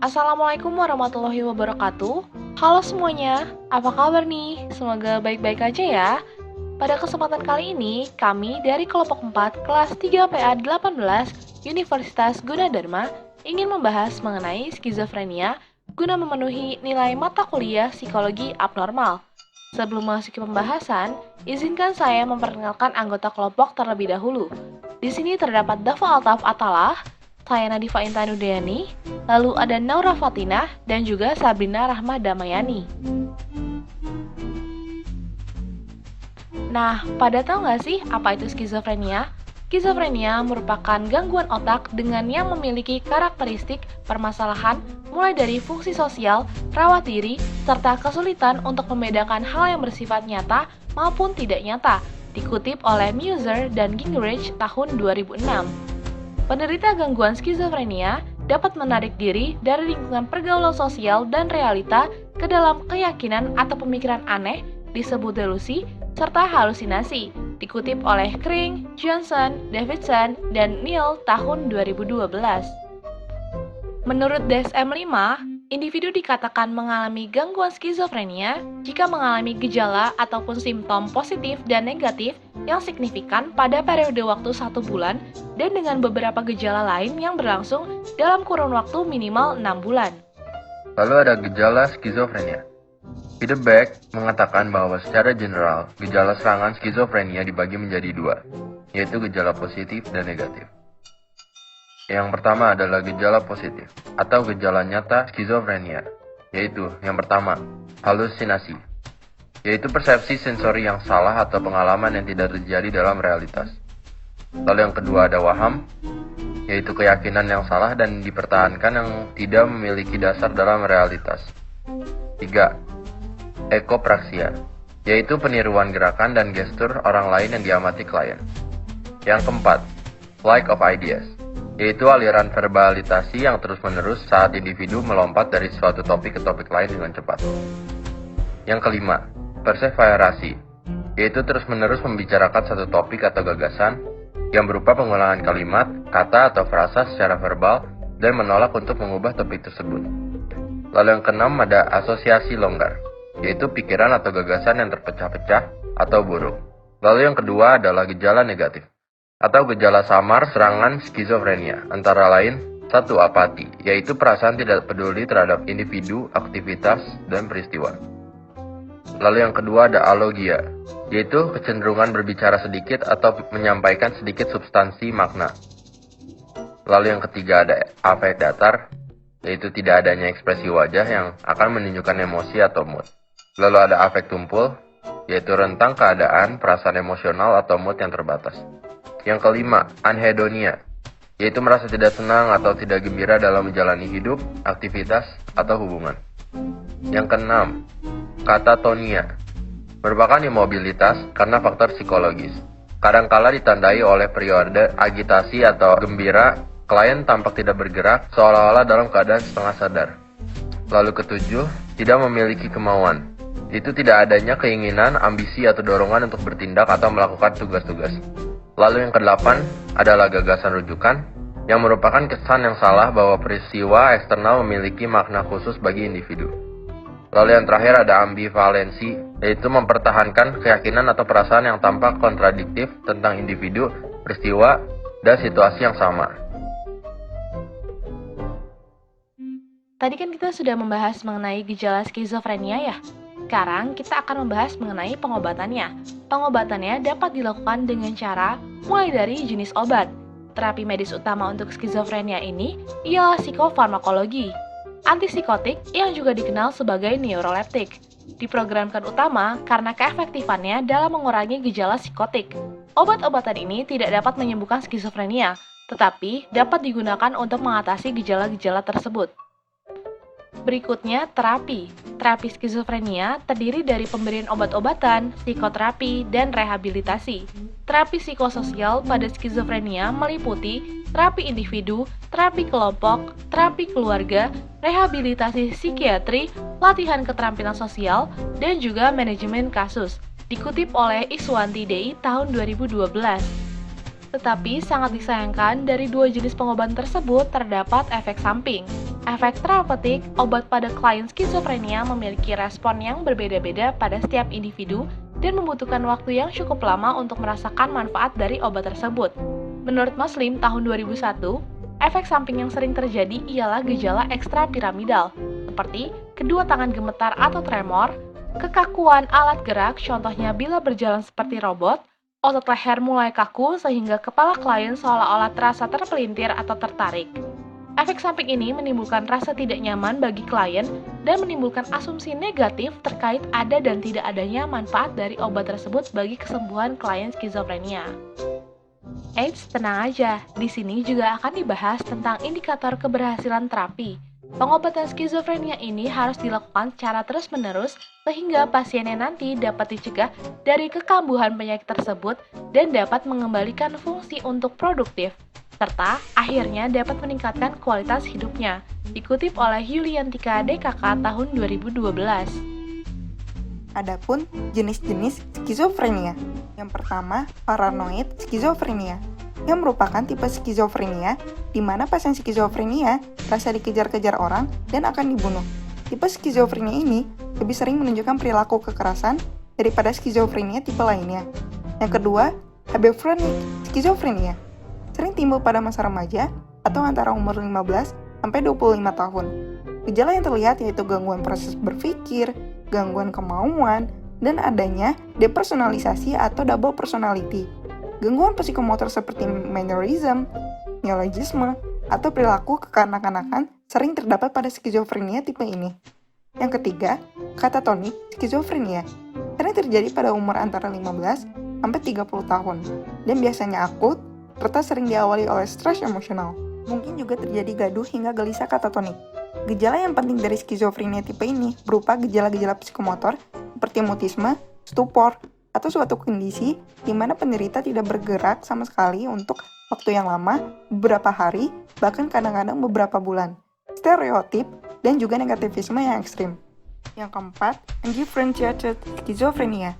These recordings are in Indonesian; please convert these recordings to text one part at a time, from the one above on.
Assalamualaikum warahmatullahi wabarakatuh. Halo semuanya, apa kabar nih? Semoga baik-baik aja ya. Pada kesempatan kali ini, kami dari kelompok 4 kelas 3 PA 18 Universitas Gunadarma ingin membahas mengenai skizofrenia guna memenuhi nilai mata kuliah psikologi abnormal. Sebelum masuk ke pembahasan, izinkan saya memperkenalkan anggota kelompok terlebih dahulu. Di sini terdapat Dafa Altaf Atalah, saya Nadifa Intanudayani, lalu ada Naura Fatinah, dan juga Sabrina Rahma Damayani. Nah, pada tahu nggak sih apa itu skizofrenia? Skizofrenia merupakan gangguan otak dengan yang memiliki karakteristik permasalahan mulai dari fungsi sosial, rawat diri, serta kesulitan untuk membedakan hal yang bersifat nyata maupun tidak nyata, dikutip oleh Muser dan Gingrich tahun 2006. Penderita gangguan skizofrenia dapat menarik diri dari lingkungan pergaulan sosial dan realita ke dalam keyakinan atau pemikiran aneh disebut delusi serta halusinasi, dikutip oleh Kring, Johnson, Davidson, dan Neal tahun 2012. Menurut DSM-5, individu dikatakan mengalami gangguan skizofrenia jika mengalami gejala ataupun simptom positif dan negatif yang signifikan pada periode waktu 1 bulan dan dengan beberapa gejala lain yang berlangsung dalam kurun waktu minimal 6 bulan. Lalu ada gejala skizofrenia. Peter Beck mengatakan bahwa secara general, gejala serangan skizofrenia dibagi menjadi dua, yaitu gejala positif dan negatif. Yang pertama adalah gejala positif, atau gejala nyata skizofrenia, yaitu yang pertama, halusinasi, yaitu persepsi sensori yang salah atau pengalaman yang tidak terjadi dalam realitas. Lalu yang kedua ada waham, yaitu keyakinan yang salah dan dipertahankan yang tidak memiliki dasar dalam realitas. 3. Ekopraksia, yaitu peniruan gerakan dan gestur orang lain yang diamati klien. Yang keempat, flight of ideas, yaitu aliran verbalitasi yang terus-menerus saat individu melompat dari suatu topik ke topik lain dengan cepat. Yang kelima, perseverasi, yaitu terus-menerus membicarakan satu topik atau gagasan yang berupa pengulangan kalimat, kata atau frasa secara verbal dan menolak untuk mengubah topik tersebut. Lalu yang keenam ada asosiasi longgar, yaitu pikiran atau gagasan yang terpecah-pecah atau buruk. Lalu yang kedua adalah gejala negatif, atau gejala samar serangan skizofrenia, antara lain 1. Apati, yaitu perasaan tidak peduli terhadap individu, aktivitas, dan peristiwa. Lalu yang kedua ada alogia, yaitu kecenderungan berbicara sedikit atau menyampaikan sedikit substansi makna. Lalu yang ketiga ada afek datar, yaitu tidak adanya ekspresi wajah yang akan menunjukkan emosi atau mood. Lalu ada afek tumpul, yaitu rentang keadaan, perasaan emosional atau mood yang terbatas. Yang kelima, anhedonia, yaitu merasa tidak senang atau tidak gembira dalam menjalani hidup, aktivitas, atau hubungan. Yang keenam, katatonia, merupakan imobilitas karena faktor psikologis. Kadangkala ditandai oleh periode agitasi atau gembira, klien tampak tidak bergerak, seolah-olah dalam keadaan setengah sadar. Lalu ketujuh, tidak memiliki kemauan. Itu tidak adanya keinginan, ambisi, atau dorongan untuk bertindak atau melakukan tugas-tugas. Lalu yang kedelapan adalah gagasan rujukan, yang merupakan kesan yang salah bahwa peristiwa eksternal memiliki makna khusus bagi individu. Lalu yang terakhir ada ambivalensi, yaitu mempertahankan keyakinan atau perasaan yang tampak kontradiktif tentang individu, peristiwa, dan situasi yang sama. Tadi kan kita sudah membahas mengenai gejala skizofrenia ya. Sekarang kita akan membahas mengenai pengobatannya. Pengobatannya dapat dilakukan dengan cara mulai dari jenis obat. Terapi medis utama untuk skizofrenia ini ialah psikofarmakologi, antipsikotik yang juga dikenal sebagai neuroleptik. Diprogramkan utama karena keefektifannya dalam mengurangi gejala psikotik. Obat-obatan ini tidak dapat menyembuhkan skizofrenia, tetapi dapat digunakan untuk mengatasi gejala-gejala tersebut. Berikutnya, terapi. Terapi skizofrenia terdiri dari pemberian obat-obatan, psikoterapi, dan rehabilitasi. Terapi psikososial pada skizofrenia meliputi terapi individu, terapi kelompok, terapi keluarga, rehabilitasi psikiatri, latihan keterampilan sosial, dan juga manajemen kasus. Dikutip oleh Iswanti Dei tahun 2012. Tetapi sangat disayangkan dari dua jenis pengobatan tersebut terdapat efek samping. Efek terapeutik, obat pada klien skizofrenia memiliki respon yang berbeda-beda pada setiap individu dan membutuhkan waktu yang cukup lama untuk merasakan manfaat dari obat tersebut. Menurut Muslim tahun 2001, efek samping yang sering terjadi ialah gejala ekstrapiramidal, seperti kedua tangan gemetar atau tremor, kekakuan alat gerak, contohnya bila berjalan seperti robot, otot leher mulai kaku sehingga kepala klien seolah-olah terasa terpelintir atau tertarik. Efek samping ini menimbulkan rasa tidak nyaman bagi klien dan menimbulkan asumsi negatif terkait ada dan tidak adanya manfaat dari obat tersebut bagi kesembuhan klien skizofrenia. Eits, tenang aja, di sini juga akan dibahas tentang indikator keberhasilan terapi. Pengobatan skizofrenia ini harus dilakukan secara terus-menerus sehingga pasiennya nanti dapat dicegah dari kekambuhan penyakit tersebut dan dapat mengembalikan fungsi untuk produktif, serta akhirnya dapat meningkatkan kualitas hidupnya. Dikutip oleh Yuliantika DKK tahun 2012. Adapun jenis-jenis skizofrenia. Yang pertama, paranoid skizofrenia, yang merupakan tipe skizofrenia di mana pasien skizofrenia rasa dikejar-kejar orang dan akan dibunuh. Tipe skizofrenia ini lebih sering menunjukkan perilaku kekerasan daripada skizofrenia tipe lainnya. Yang kedua, hebephrenic skizofrenia, sering timbul pada masa remaja atau antara umur 15 sampai 25 tahun. Gejala yang terlihat yaitu gangguan proses berpikir, gangguan kemauan, dan adanya depersonalisasi atau double personality. Gangguan psikomotor seperti mannerism, neologisme, atau perilaku kekanak-kanakan sering terdapat pada skizofrenia tipe ini. Yang ketiga, katatonik skizofrenia, sering terjadi pada umur antara 15 sampai 30 tahun, dan biasanya akut, serta sering diawali oleh stres emosional. Mungkin juga terjadi gaduh hingga gelisah katatonik. Gejala yang penting dari skizofrenia tipe ini berupa gejala-gejala psikomotor seperti mutisme, stupor, atau suatu kondisi di mana penderita tidak bergerak sama sekali untuk waktu yang lama, beberapa hari, bahkan kadang-kadang beberapa bulan. Stereotip dan juga negativisme yang ekstrim. Yang keempat, undifferentiated schizophrenia.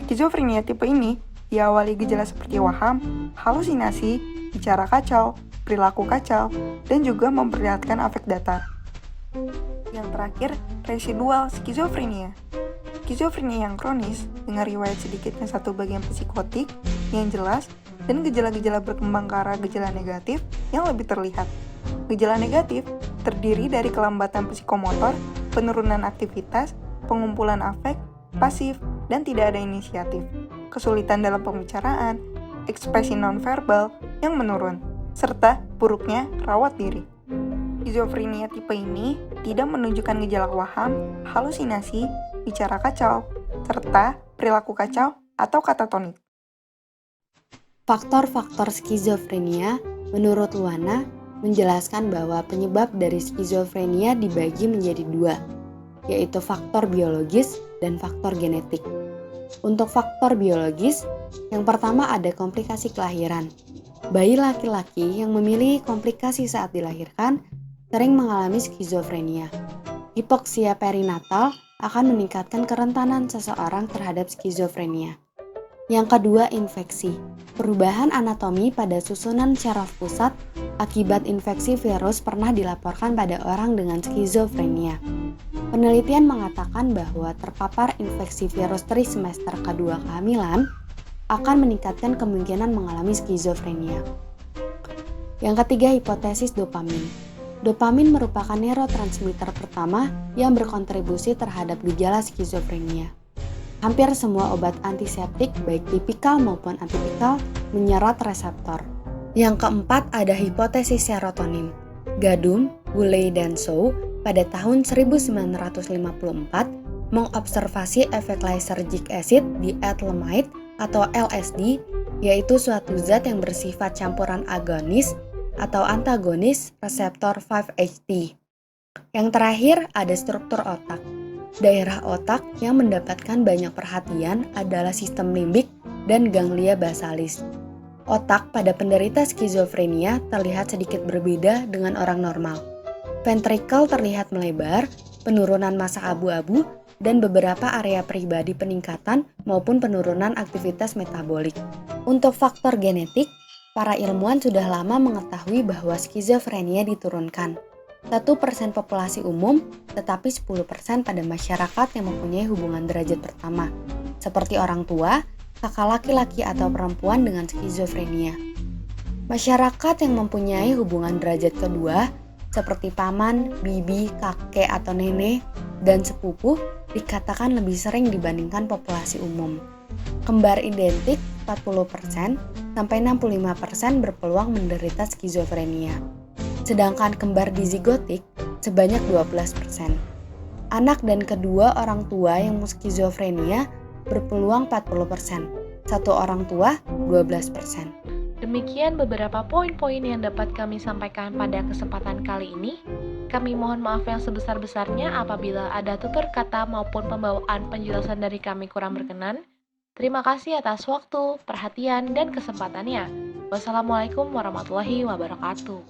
Skizofrenia tipe ini diawali gejala seperti waham, halusinasi, bicara kacau, perilaku kacau, dan juga memperlihatkan afek datar. Yang terakhir, residual skizofrenia. Skizofrenia yang kronis dengan riwayat sedikitnya satu bagian psikotik yang jelas dan gejala-gejala berkembang ke arah gejala negatif yang lebih terlihat. Gejala negatif terdiri dari kelambatan psikomotor, penurunan aktivitas, pengumpulan afek, pasif, dan tidak ada inisiatif, kesulitan dalam pembicaraan, ekspresi nonverbal yang menurun, serta buruknya rawat diri. Skizofrenia tipe ini tidak menunjukkan gejala waham, halusinasi, bicara kacau, serta perilaku kacau atau katatonik. Faktor-faktor skizofrenia menurut Luana menjelaskan bahwa penyebab dari skizofrenia dibagi menjadi dua, yaitu faktor biologis dan faktor genetik. Untuk faktor biologis, yang pertama ada komplikasi kelahiran. Bayi laki-laki yang memiliki komplikasi saat dilahirkan sering mengalami skizofrenia. Hipoksia perinatal akan meningkatkan kerentanan seseorang terhadap skizofrenia. Yang kedua, infeksi. Perubahan anatomi pada susunan syaraf pusat akibat infeksi virus pernah dilaporkan pada orang dengan skizofrenia. Penelitian mengatakan bahwa terpapar infeksi virus trimester kedua kehamilan akan meningkatkan kemungkinan mengalami skizofrenia. Yang ketiga, hipotesis dopamin. Dopamin merupakan neurotransmitter pertama yang berkontribusi terhadap gejala skizofrenia. Hampir semua obat antiseptik baik tipikal maupun atipikal menyerat reseptor. Yang keempat ada hipotesis serotonin. Gadum, Woolley, dan Shaw pada tahun 1954 mengobservasi efek lysergic acid di ethylamide atau LSD, yaitu suatu zat yang bersifat campuran agonis atau antagonis reseptor 5-HT. Yang terakhir ada struktur otak. Daerah otak yang mendapatkan banyak perhatian adalah sistem limbik dan ganglia basalis. Otak pada penderita skizofrenia terlihat sedikit berbeda dengan orang normal. Ventricle terlihat melebar, penurunan massa abu-abu, dan beberapa area pribadi peningkatan maupun penurunan aktivitas metabolik. Untuk faktor genetik, Para ilmuwan sudah lama mengetahui bahwa skizofrenia diturunkan. 1% populasi umum, tetapi 10% pada masyarakat yang mempunyai hubungan derajat pertama, seperti orang tua, kakak laki-laki atau perempuan dengan skizofrenia. Masyarakat yang mempunyai hubungan derajat kedua, seperti paman, bibi, kakek atau nenek, dan sepupu, dikatakan lebih sering dibandingkan populasi umum. Kembar identik 40% sampai 65% berpeluang menderita skizofrenia. Sedangkan kembar dizigotik sebanyak 12%. Anak dan kedua orang tua yang skizofrenia berpeluang 40%. Satu orang tua 12%. Demikian beberapa poin-poin yang dapat kami sampaikan pada kesempatan kali ini. Kami mohon maaf yang sebesar-besarnya apabila ada tutur kata maupun pembawaan penjelasan dari kami kurang berkenan. Terima kasih atas waktu, perhatian, dan kesempatannya. Wassalamualaikum warahmatullahi wabarakatuh.